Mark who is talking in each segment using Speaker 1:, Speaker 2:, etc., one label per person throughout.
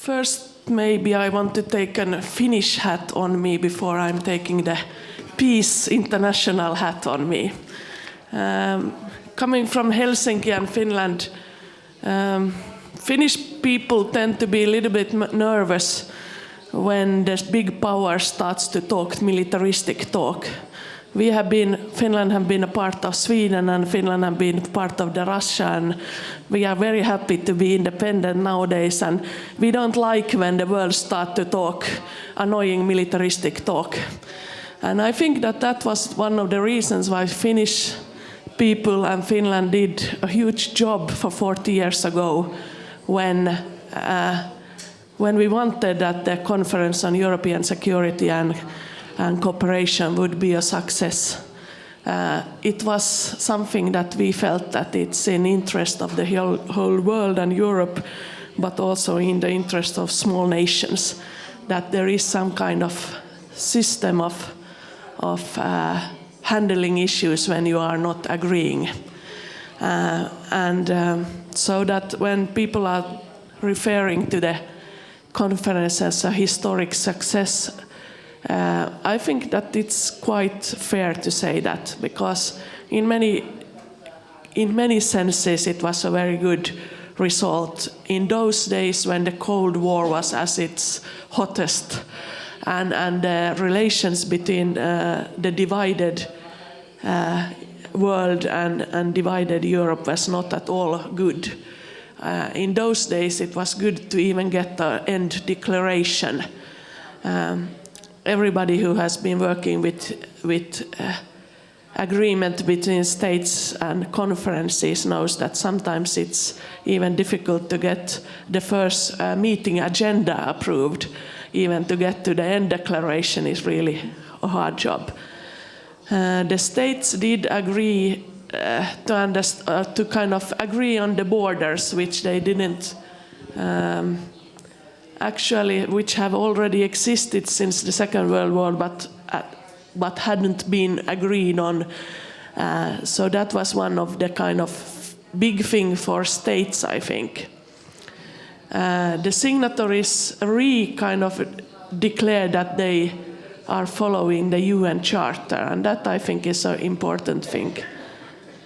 Speaker 1: First, maybe I want to take a Finnish hat on me before I'm taking the Peace International hat on me. Coming from Helsinki and Finland, Finnish people tend to be a little bit nervous when this big power starts to talk militaristic talk. Finland have been a part of Sweden, and Finland have been part of the Russia, and we are very happy to be independent nowadays, and we don't like when the world start to talk annoying militaristic talk. And I think that was one of the reasons why Finnish people and Finland did a huge job for 40 years ago when we wanted that the Conference on European Security and cooperation would be a success. It was something that we felt that it's in interest of the whole world and Europe, but also in the interest of small nations, that there is some kind of system of handling issues when you are not agreeing. So that when people are referring to the conference as a historic success, I think that it's quite fair to say that, because in many senses it was a very good result in those days when the Cold War was at its hottest, and the relations between the divided world and divided Europe was not at all good. In those days it was good to even get the end declaration. Everybody who has been working with agreement between states and conferences knows that sometimes it's even difficult to get the first meeting agenda approved. Even to get to the end declaration is really a hard job. The states did agree to kind of agree on the borders, which they didn't actually, which have already existed since the Second World War, but hadn't been agreed on. So that was one of the kind of big thing for states, I think. The signatories kind of declared that they are following the UN Charter, and that I think is an important thing.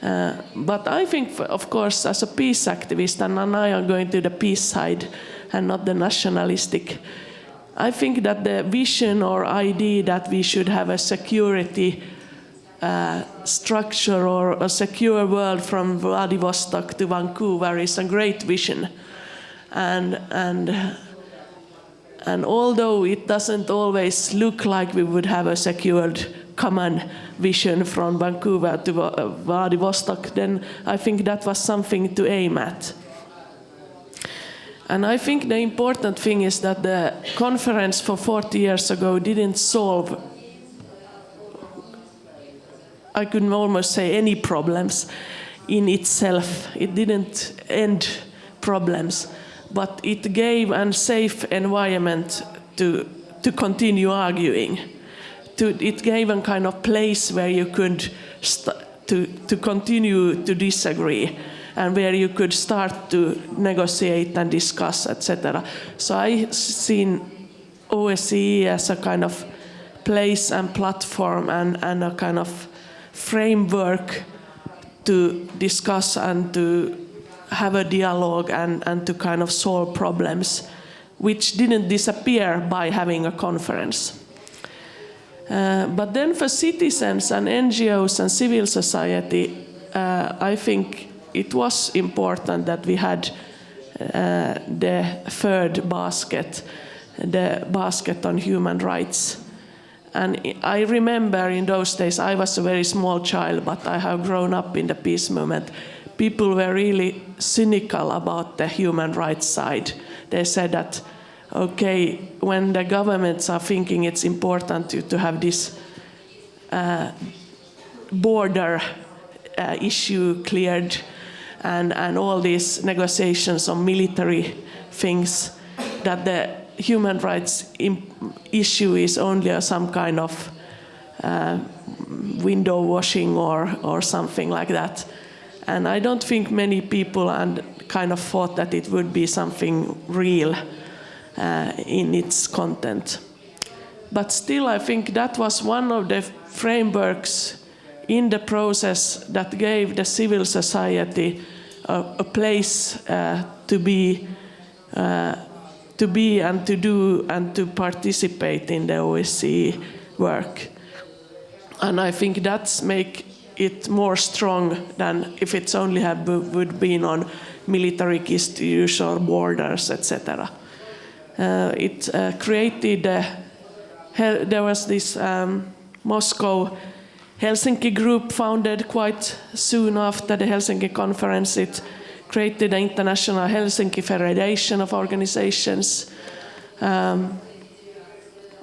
Speaker 1: But I think, of course, as a peace activist, and I am going to the peace side and not the nationalistic, I think that the vision or idea that we should have a security structure or a secure world from Vladivostok to Vancouver is a great vision. And although it doesn't always look like we would have a secured common vision from Vancouver to Vladivostok, then I think that was something to aim at. And I think the important thing is that the conference for 40 years ago didn't solve, I could almost say, any problems in itself. It didn't end problems, but it gave a safe environment to continue arguing. It gave a kind of place where you could to continue to disagree, and where you could start to negotiate and discuss, etc. So I seen OSCE as a kind of place and platform and a kind of framework to discuss and to have a dialogue and to kind of solve problems, which didn't disappear by having a conference. But then for citizens and NGOs and civil society, I think it was important that we had the third basket, the basket on human rights. And I remember in those days, I was a very small child, but I have grown up in the peace movement. People were really cynical about the human rights side. They said that, okay, when the governments are thinking it's important to have this border issue cleared and all these negotiations on military things, that the human rights issue is only some kind of window washing or something like that. And I don't think many people kind of thought that it would be something real. in its content. But still, I think that was one of the frameworks in the process that gave the civil society a place to be and to do and to participate in the OSCE work. And I think that's make it more strong than if it's only would been on military issues or borders, etc. It created, there was this Moscow Helsinki group founded quite soon after the Helsinki conference. It created the International Helsinki Federation of Organizations.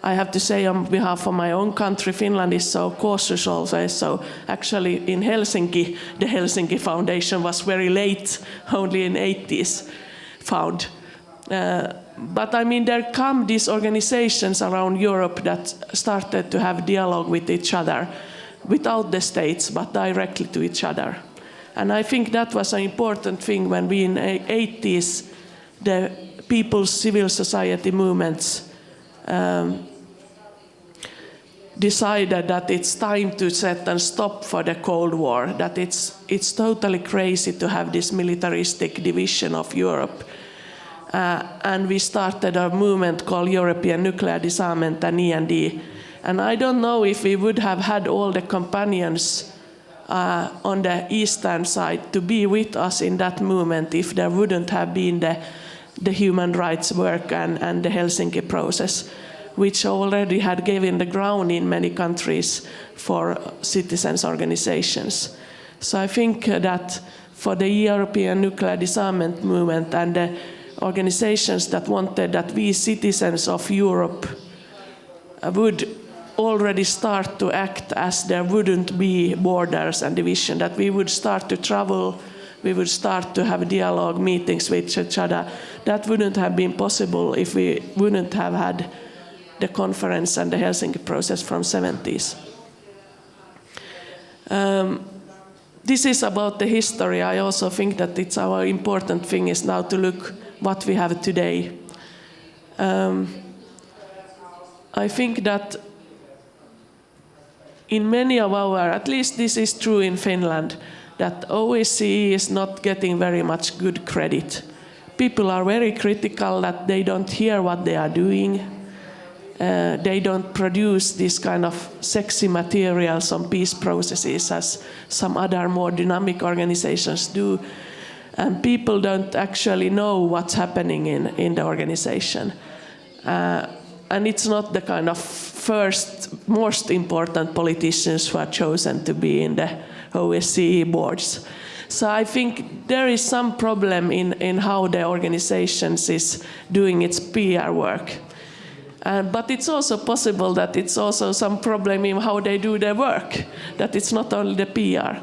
Speaker 1: I have to say on behalf of my own country, Finland is so cautious also. So actually in Helsinki, the Helsinki Foundation was very late, only in 80s found. But I mean, there come these organizations around Europe that started to have dialogue with each other, without the states, but directly to each other. And I think that was an important thing when we in the 80s, the people's civil society movements decided that it's time to set and stop for the Cold War, that it's totally crazy to have this militaristic division of Europe. And we started a movement called European Nuclear Disarmament and END. And I don't know if we would have had all the companions on the eastern side to be with us in that movement if there wouldn't have been the human rights work and the Helsinki process, which already had given the ground in many countries for citizens' organizations. So I think that for the European Nuclear Disarmament movement and the organizations that wanted that we citizens of Europe would already start to act as there wouldn't be borders and division, that we would start to travel, we would start to have dialogue, meetings with each other. That wouldn't have been possible if we wouldn't have had the conference and the Helsinki process from 70s. This is about the history. I also think that it's our important thing is now to look what we have today. I think that in many of our, at least this is true in Finland, that OSCE is not getting very much good credit. People are very critical that they don't hear what they are doing. They don't produce this kind of sexy materials on peace processes as some other more dynamic organizations do. And people don't actually know what's happening in the organization. And it's not the kind of most important politicians who are chosen to be in the OSCE boards. So I think there is some problem in how the organizations is doing its PR work. But it's also possible that it's also some problem in how they do their work, that it's not only the PR.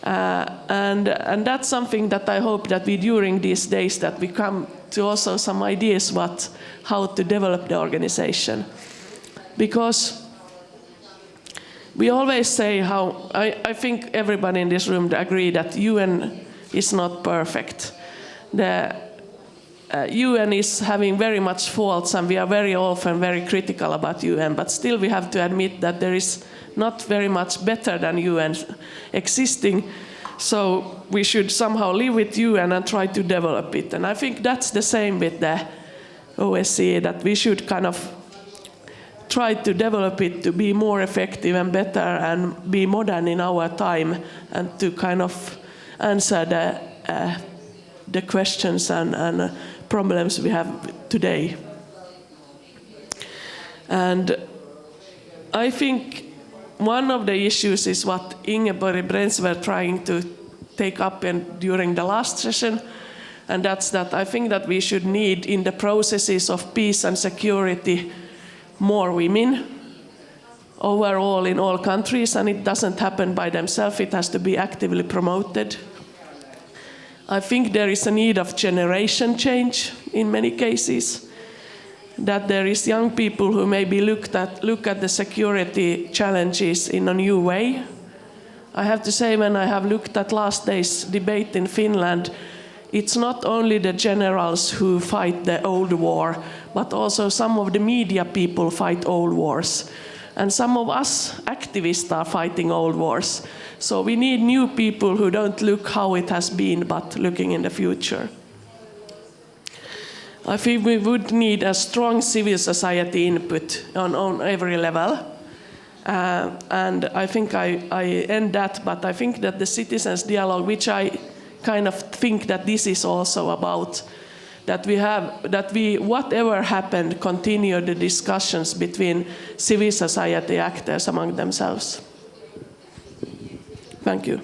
Speaker 1: And that's something that I hope that we, during these days, that we come to also some ideas how to develop the organization. Because we always say how, I think everybody in this room agree that UN is not perfect. The UN is having very much faults, and we are very often very critical about UN, but still we have to admit that there is not very much better than UN existing. So we should somehow live with UN and try to develop it. And I think that's the same with the OSCE, that we should kind of try to develop it to be more effective and better and be modern in our time, and to kind of answer the questions and problems we have today. And I think one of the issues is what Ingeborg Brents were trying to take up during the last session, and that's that I think that we should need in the processes of peace and security more women overall in all countries, and it doesn't happen by themselves, it has to be actively promoted. I think there is a need of generation change in many cases, that there is young people who maybe look at the security challenges in a new way. I have to say, when I have looked at last day's debate in Finland, it's not only the generals who fight the old war, but also some of the media people fight old wars. And some of us activists are fighting old wars. So we need new people who don't look how it has been, but looking in the future. I think we would need a strong civil society input on every level. And I think I end that, but I think that the citizens' dialogue, which I kind of think that this is also about, that we whatever happened, continue the discussions between civil society actors among themselves. Thank you.